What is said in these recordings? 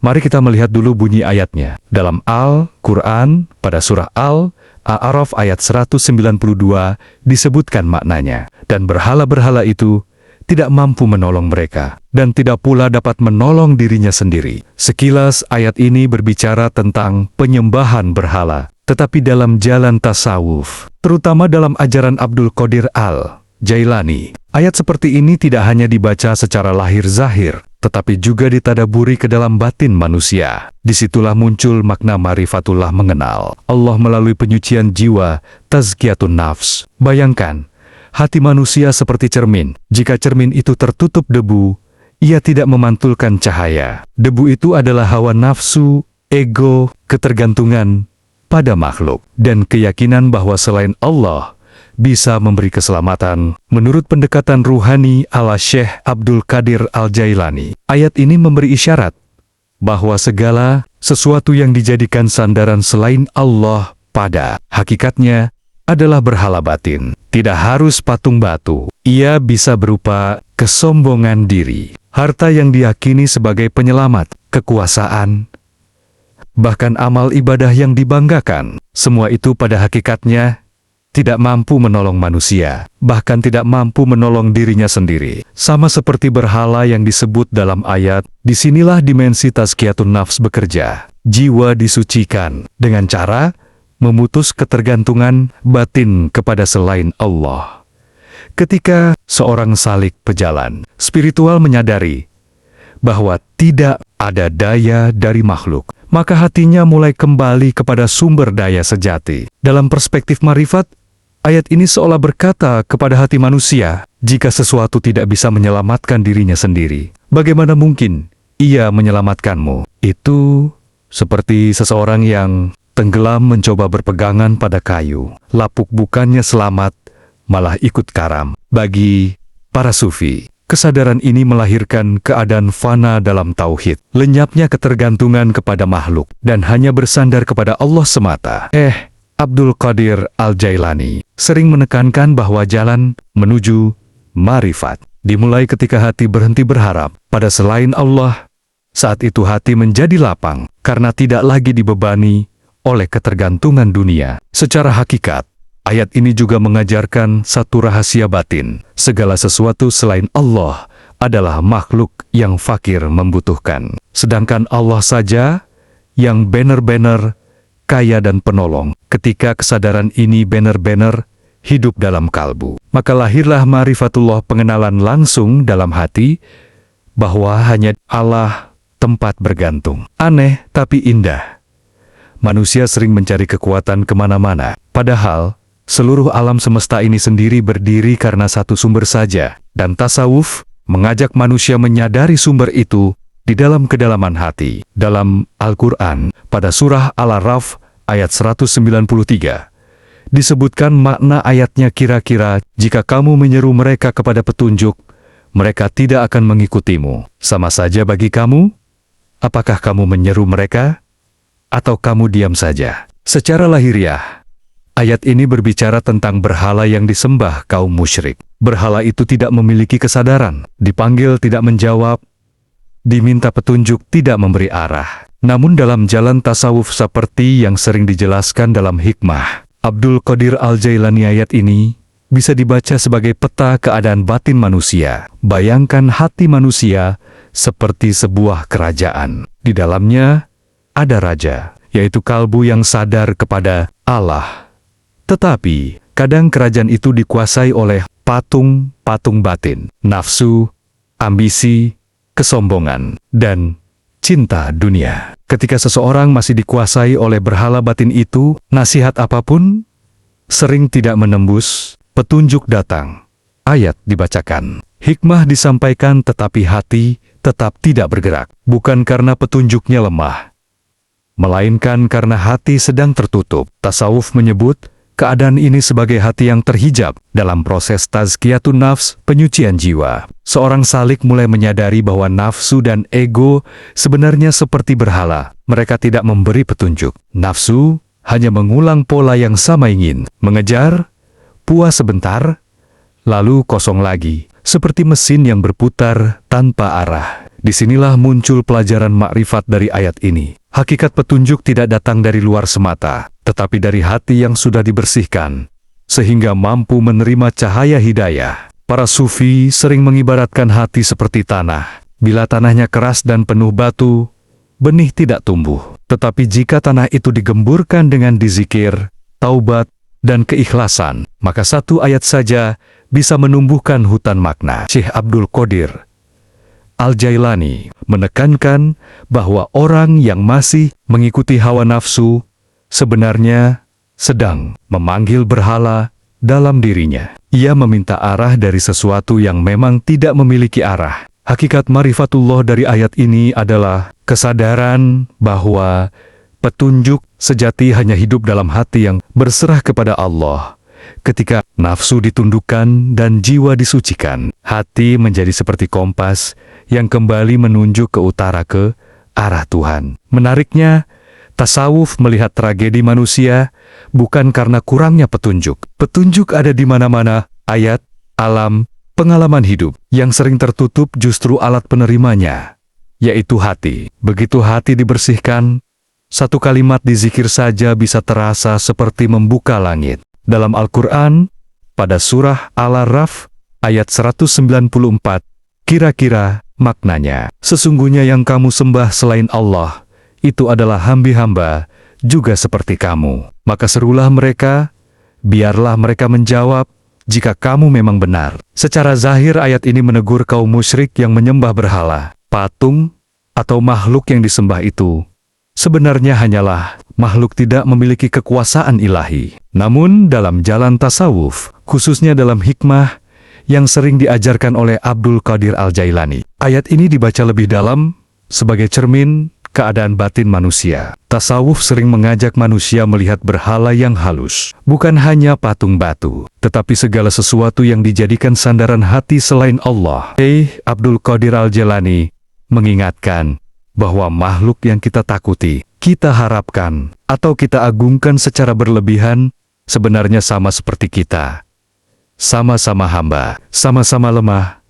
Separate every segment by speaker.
Speaker 1: Mari kita melihat dulu bunyi ayatnya. Dalam Al-Quran, pada surah Al-A'raf ayat 192, disebutkan maknanya. Dan berhala-berhala itu tidak mampu menolong mereka, dan tidak pula dapat menolong dirinya sendiri. Sekilas ayat ini berbicara tentang penyembahan berhala, tetapi dalam jalan tasawuf, terutama dalam ajaran Abdul Qadir Al-Jailani, ayat seperti ini tidak hanya dibaca secara lahir-zahir, tetapi juga ditadaburi ke dalam batin manusia. Disitulah muncul makna marifatullah, mengenal Allah melalui penyucian jiwa, tazkiyatun nafs. Bayangkan, hati manusia seperti cermin. Jika cermin itu tertutup debu, ia tidak memantulkan cahaya. Debu itu adalah hawa nafsu, ego, ketergantungan pada makhluk, dan keyakinan bahwa selain Allah bisa memberi keselamatan. Menurut pendekatan ruhani ala Syekh Abdul Qadir Al-Jailani, ayat ini memberi isyarat bahwa segala sesuatu yang dijadikan sandaran selain Allah pada hakikatnya adalah berhala batin. Tidak harus patung batu. Ia bisa berupa kesombongan diri, harta yang diyakini sebagai penyelamat, kekuasaan, bahkan amal ibadah yang dibanggakan. Semua itu pada hakikatnya tidak mampu menolong manusia, bahkan tidak mampu menolong dirinya sendiri. Sama seperti berhala yang disebut dalam ayat, disinilah dimensi tazkiyatun nafs bekerja. Jiwa disucikan dengan cara memutus ketergantungan batin kepada selain Allah. Ketika seorang salik pejalan spiritual menyadari bahwa tidak ada daya dari makhluk, maka hatinya mulai kembali kepada sumber daya sejati. Dalam perspektif marifat, ayat ini seolah berkata kepada hati manusia, jika sesuatu tidak bisa menyelamatkan dirinya sendiri, bagaimana mungkin ia menyelamatkanmu? Itu seperti seseorang yang tenggelam mencoba berpegangan pada kayu. Lapuk bukannya selamat, malah ikut karam. Bagi para sufi, kesadaran ini melahirkan keadaan fana dalam tauhid, lenyapnya ketergantungan kepada makhluk, dan hanya bersandar kepada Allah semata. Abdul Qadir Al-Jailani sering menekankan bahwa jalan menuju marifat dimulai ketika hati berhenti berharap pada selain Allah. Saat itu hati menjadi lapang, karena tidak lagi dibebani oleh ketergantungan dunia. Secara hakikat, ayat ini juga mengajarkan satu rahasia batin. Segala sesuatu selain Allah adalah makhluk yang fakir membutuhkan. Sedangkan Allah saja yang benar-benar kaya dan penolong. Ketika kesadaran ini benar-benar hidup dalam kalbu, maka lahirlah marifatullah, pengenalan langsung dalam hati bahwa hanya Allah tempat bergantung. Aneh tapi indah. Manusia sering mencari kekuatan kemana-mana, padahal seluruh alam semesta ini sendiri berdiri karena satu sumber saja, dan tasawuf mengajak manusia menyadari sumber itu di dalam kedalaman hati. Dalam Al-Quran, pada surah Al-A'raf ayat 193, disebutkan makna ayatnya, kira-kira jika kamu menyeru mereka kepada petunjuk, mereka tidak akan mengikutimu. Sama saja bagi kamu, apakah kamu menyeru mereka? Atau kamu diam saja? Secara lahiriah, ayat ini berbicara tentang berhala yang disembah kaum musyrik. Berhala itu tidak memiliki kesadaran, dipanggil tidak menjawab, diminta petunjuk tidak memberi arah. Namun dalam jalan tasawuf seperti yang sering dijelaskan dalam hikmah Abdul Qadir Al-Jailani, ayat ini bisa dibaca sebagai peta keadaan batin manusia. Bayangkan hati manusia seperti sebuah kerajaan. Di dalamnya ada raja, yaitu kalbu yang sadar kepada Allah. Tetapi, kadang kerajaan itu dikuasai oleh patung-patung batin, nafsu, ambisi, kesombongan, dan cinta dunia. Ketika seseorang masih dikuasai oleh berhala batin itu, nasihat apapun sering tidak menembus, petunjuk datang, ayat dibacakan, hikmah disampaikan, tetapi hati tetap tidak bergerak. Bukan karena petunjuknya lemah, melainkan karena hati sedang tertutup. Tasawuf menyebut keadaan ini sebagai hati yang terhijab. Dalam proses tazkiyatun nafs, penyucian jiwa, seorang salik mulai menyadari bahwa nafsu dan ego sebenarnya seperti berhala. Mereka tidak memberi petunjuk. Nafsu hanya mengulang pola yang sama, ingin mengejar, puas sebentar, lalu kosong lagi, seperti mesin yang berputar tanpa arah. Disinilah muncul pelajaran makrifat dari ayat ini. Hakikat petunjuk tidak datang dari luar semata, tetapi dari hati yang sudah dibersihkan, sehingga mampu menerima cahaya hidayah. Para sufi sering mengibaratkan hati seperti tanah. Bila tanahnya keras dan penuh batu, benih tidak tumbuh. Tetapi jika tanah itu digemburkan dengan dizikir, taubat, dan keikhlasan, maka satu ayat saja bisa menumbuhkan hutan makna. Syekh Abdul Qadir Al-Jailani menekankan bahwa orang yang masih mengikuti hawa nafsu sebenarnya sedang memanggil berhala dalam dirinya. Ia meminta arah dari sesuatu yang memang tidak memiliki arah. Hakikat marifatullah dari ayat ini adalah kesadaran bahwa petunjuk sejati hanya hidup dalam hati yang berserah kepada Allah. Ketika nafsu ditundukkan dan jiwa disucikan, hati menjadi seperti kompas yang kembali menunjuk ke utara, ke arah Tuhan. Menariknya, tasawuf melihat tragedi manusia bukan karena kurangnya petunjuk. Petunjuk ada di mana-mana, ayat, alam, pengalaman hidup. Yang sering tertutup justru alat penerimanya, yaitu hati. Begitu hati dibersihkan, satu kalimat dizikir saja bisa terasa seperti membuka langit. Dalam Al-Quran, pada surah Al-Araf, ayat 194, kira-kira maknanya, sesungguhnya yang kamu sembah selain Allah, itu adalah hamba-hamba juga seperti kamu. Maka serulah mereka, biarlah mereka menjawab, jika kamu memang benar. Secara zahir ayat ini menegur kaum musyrik yang menyembah berhala, patung, atau makhluk yang disembah itu. Sebenarnya hanyalah makhluk tidak memiliki kekuasaan ilahi. Namun dalam jalan tasawuf, khususnya dalam hikmah yang sering diajarkan oleh Abdul Qadir Al-Jailani, ayat ini dibaca lebih dalam sebagai cermin keadaan batin manusia. Tasawuf sering mengajak manusia melihat berhala yang halus, bukan hanya patung batu, tetapi segala sesuatu yang dijadikan sandaran hati selain Allah. Abdul Qadir Al-Jailani mengingatkan bahwa makhluk yang kita takuti, kita harapkan, atau kita agungkan secara berlebihan, sebenarnya sama seperti kita. Sama-sama hamba, sama-sama lemah,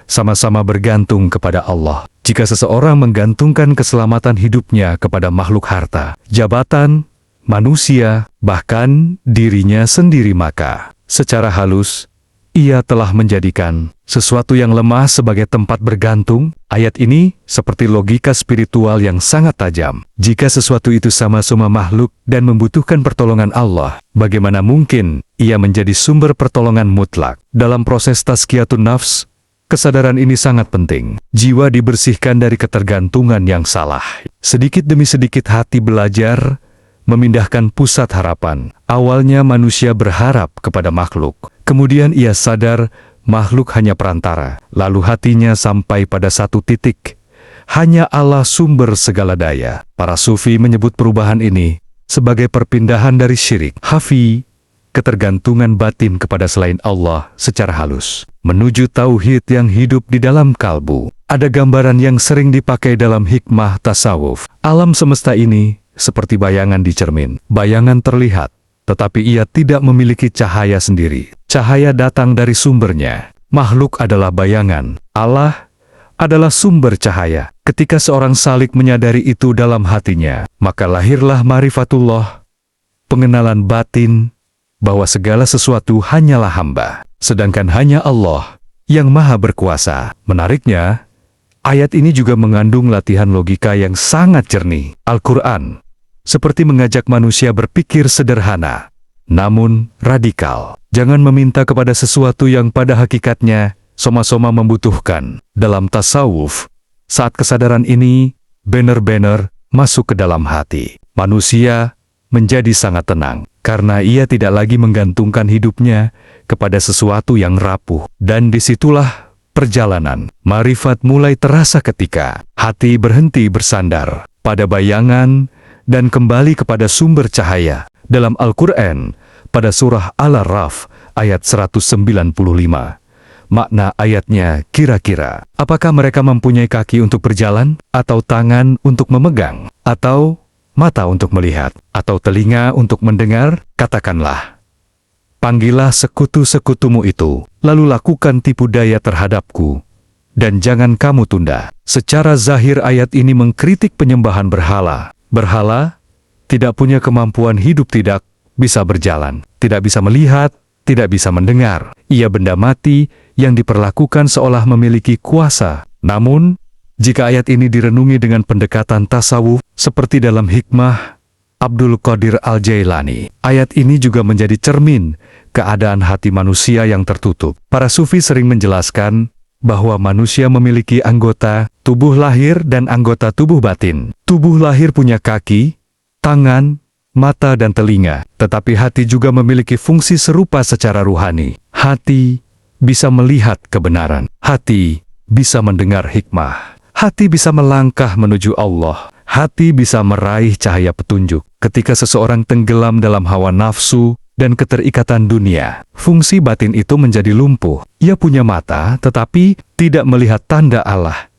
Speaker 1: sama-sama bergantung kepada Allah. Jika seseorang menggantungkan keselamatan hidupnya kepada makhluk harta, jabatan, manusia, bahkan dirinya sendiri, maka secara halus, ia telah menjadikan sesuatu yang lemah sebagai tempat bergantung. Ayat ini seperti logika spiritual yang sangat tajam. Jika sesuatu itu sama-sama makhluk dan membutuhkan pertolongan Allah, bagaimana mungkin ia menjadi sumber pertolongan mutlak? Dalam proses tazkiyatun nafs, kesadaran ini sangat penting. Jiwa dibersihkan dari ketergantungan yang salah. Sedikit demi sedikit hati belajar memindahkan pusat harapan. Awalnya manusia berharap kepada makhluk. Kemudian ia sadar makhluk hanya perantara. Lalu hatinya sampai pada satu titik. Hanya Allah sumber segala daya. Para sufi menyebut perubahan ini sebagai perpindahan dari syirik, hafi, ketergantungan batin kepada selain Allah secara halus, menuju tauhid yang hidup di dalam kalbu. Ada gambaran yang sering dipakai dalam hikmah tasawuf. Alam semesta ini seperti bayangan di cermin. Bayangan terlihat, tetapi ia tidak memiliki cahaya sendiri. Cahaya datang dari sumbernya. Makhluk adalah bayangan. Allah adalah sumber cahaya. Ketika seorang salik menyadari itu dalam hatinya, maka lahirlah marifatullah, pengenalan batin, bahwa segala sesuatu hanyalah hamba, sedangkan hanya Allah yang maha berkuasa. Menariknya, ayat ini juga mengandung latihan logika yang sangat jernih. Al-Quran seperti mengajak manusia berpikir sederhana, namun radikal. Jangan meminta kepada sesuatu yang pada hakikatnya sama-sama membutuhkan. Dalam tasawuf, saat kesadaran ini benar-benar masuk ke dalam hati, manusia menjadi sangat tenang, karena ia tidak lagi menggantungkan hidupnya kepada sesuatu yang rapuh. Dan disitulah perjalanan marifat mulai terasa ketika hati berhenti bersandar pada bayangan dan kembali kepada sumber cahaya. Dalam Al-Quran, pada surah Al-Araf, ayat 195, makna ayatnya kira-kira, apakah mereka mempunyai kaki untuk berjalan, atau tangan untuk memegang, atau mata untuk melihat, atau telinga untuk mendengar? Katakanlah, panggillah sekutu-sekutumu itu, lalu lakukan tipu daya terhadapku, dan jangan kamu tunda. Secara zahir ayat ini mengkritik penyembahan berhala. Berhala tidak punya kemampuan hidup, tidak bisa berjalan, tidak bisa melihat, tidak bisa mendengar. Ia benda mati yang diperlakukan seolah memiliki kuasa. Namun, jika ayat ini direnungi dengan pendekatan tasawuf, seperti dalam hikmah Abdul Qadir Al-Jailani, ayat ini juga menjadi cermin keadaan hati manusia yang tertutup. Para sufi sering menjelaskan bahwa manusia memiliki anggota tubuh lahir dan anggota tubuh batin. Tubuh lahir punya kaki, tangan, mata dan telinga, tetapi hati juga memiliki fungsi serupa secara ruhani. Hati bisa melihat kebenaran, hati bisa mendengar hikmah, hati bisa melangkah menuju Allah, hati bisa meraih cahaya petunjuk. Ketika seseorang tenggelam dalam hawa nafsu dan keterikatan dunia, fungsi batin itu menjadi lumpuh. Ia punya mata, tetapi tidak melihat tanda Allah.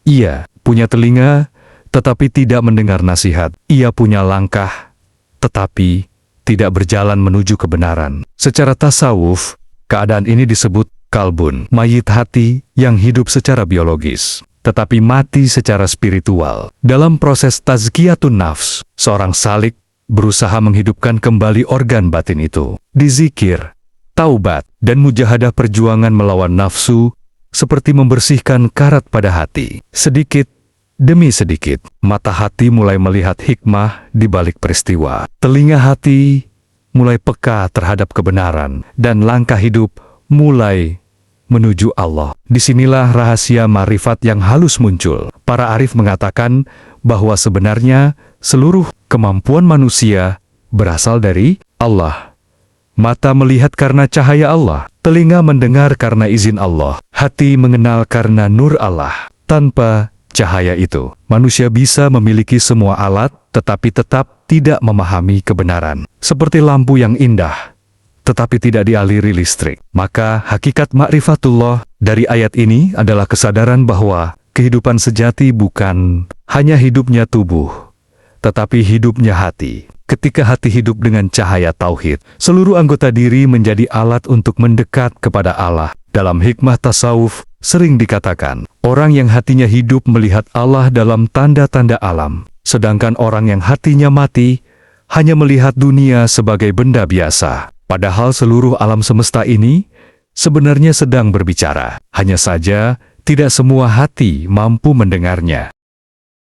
Speaker 1: Ia punya telinga, tetapi tidak mendengar nasihat. Ia punya langkah, tetapi tidak berjalan menuju kebenaran. Secara tasawuf, keadaan ini disebut kalbun, mayit hati yang hidup secara biologis, tetapi mati secara spiritual. Dalam proses tazkiyatun nafs, seorang salik berusaha menghidupkan kembali organ batin itu. Di zikir, taubat, dan mujahadah perjuangan melawan nafsu, seperti membersihkan karat pada hati. Sedikit demi sedikit, mata hati mulai melihat hikmah di balik peristiwa. Telinga hati mulai peka terhadap kebenaran, dan langkah hidup mulai menuju Allah. Disinilah rahasia ma'rifat yang halus muncul. Para arif mengatakan bahwa sebenarnya seluruh kemampuan manusia berasal dari Allah. Mata melihat karena cahaya Allah, telinga mendengar karena izin Allah, hati mengenal karena nur Allah. Tanpa cahaya itu, manusia bisa memiliki semua alat, tetapi tetap tidak memahami kebenaran. Seperti lampu yang indah, tetapi tidak dialiri listrik. Maka hakikat ma'rifatullah dari ayat ini adalah kesadaran bahwa kehidupan sejati bukan hanya hidupnya tubuh, tetapi hidupnya hati. Ketika hati hidup dengan cahaya tauhid, seluruh anggota diri menjadi alat untuk mendekat kepada Allah. Dalam hikmah tasawuf, sering dikatakan, orang yang hatinya hidup melihat Allah dalam tanda-tanda alam, sedangkan orang yang hatinya mati hanya melihat dunia sebagai benda biasa. Padahal seluruh alam semesta ini sebenarnya sedang berbicara. Hanya saja, tidak semua hati mampu mendengarnya.